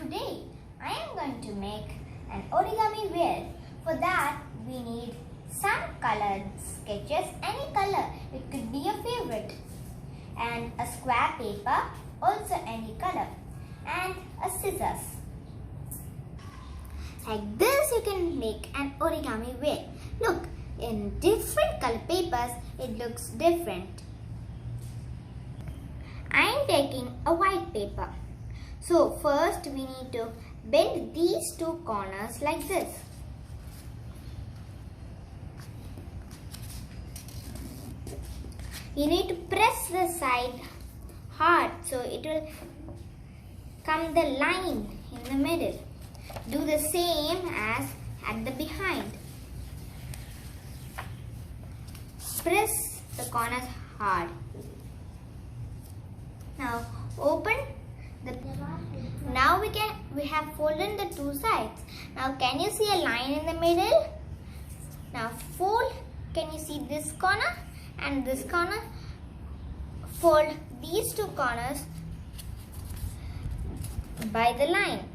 Today I am going to make an origami whale. For that we need some colored sketches, any color, it could be your favorite, and a square paper, also any color, and a scissors. Like this you can make an origami whale. Look, in different color papers it looks different. I am taking a white paper. So first we need to bend these two corners like this. You need to press the side hard so it will come the line in the middle. Do the same as at the behind. Press the corners hard. Now open the. Now we have folded the two sides. Now can you see a line in the middle? Now fold. Can you see this corner and this corner? Fold these two corners by the line.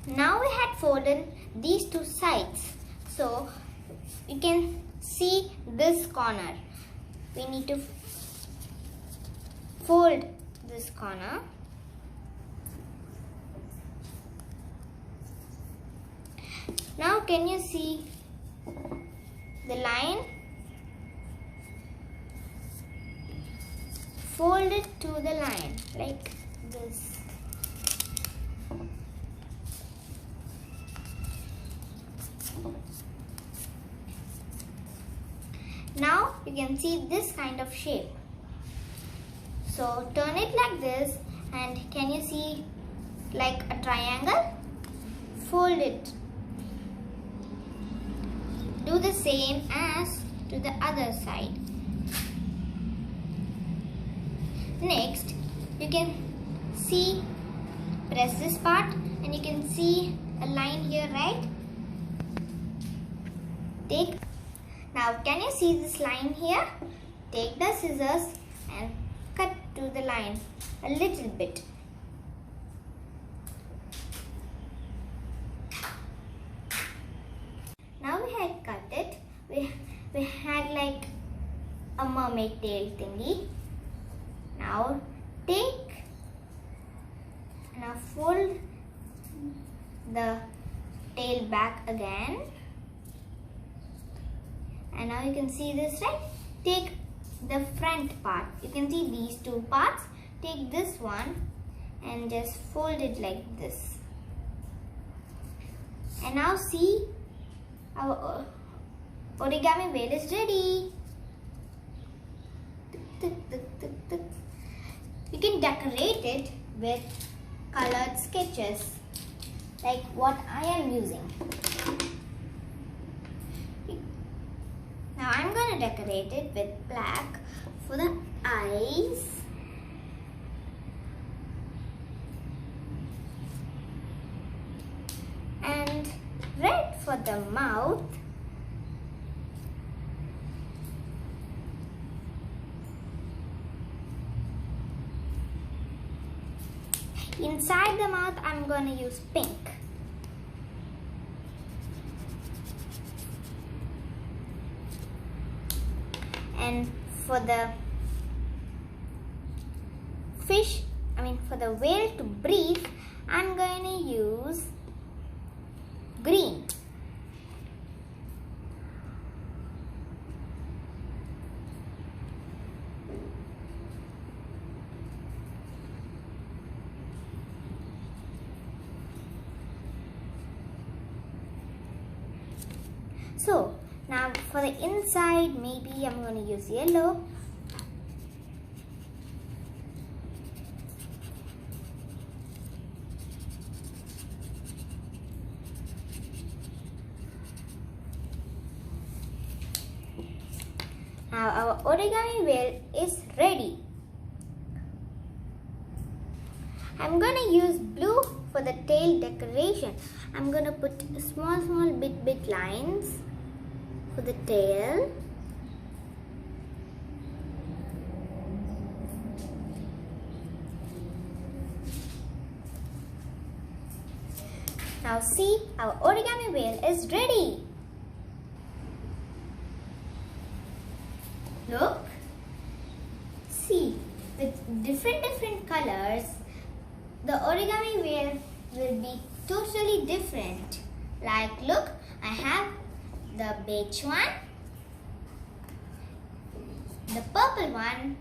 Now we had folded these two sides, so you can see this corner. We need to fold this corner. Now can you see the line? Fold it to the line like this. Now you can see this kind of shape. So turn it like this, and can you see like a triangle? Fold it. Do the same as to the other side. Next, you can see, press this part and you can see a line here, right? Now can you see this line here? Take the scissors and cut to the line a little bit. Now we had cut it. We had like a mermaid tail thingy. Now fold the tail back again. And now you can see this, right? Take the front part. You can see these two parts. Take this one and just fold it like this. And now see, our origami whale is ready. You can decorate it with colored sketches like what I am using. Now I'm going to decorate it with black for the eyes. And red for the mouth. Inside the mouth, I'm going to use pink. And for the for the whale to breathe, I'm going to use green. So Now for the inside, maybe I'm going to use yellow. Now our origami whale is ready. I'm going to use blue for the tail decoration. I'm going to put small bit lines for the tail. Now see, our origami whale is ready. Look, see, with different colors, the origami whale will be totally different. Like, look, I have the beige one, the purple one,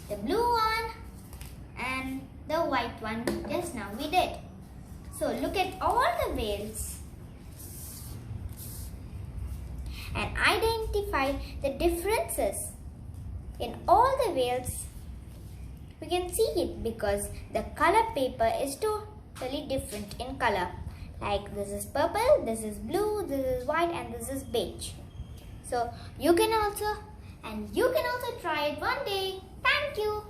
the blue one, and the white one just now we did. So look at all the whales and identify the differences in all the whales. We can see it because the color paper is totally different in color. Like this is purple, this is blue, this is white, and this is beige. So you can also try it one day. Thank you.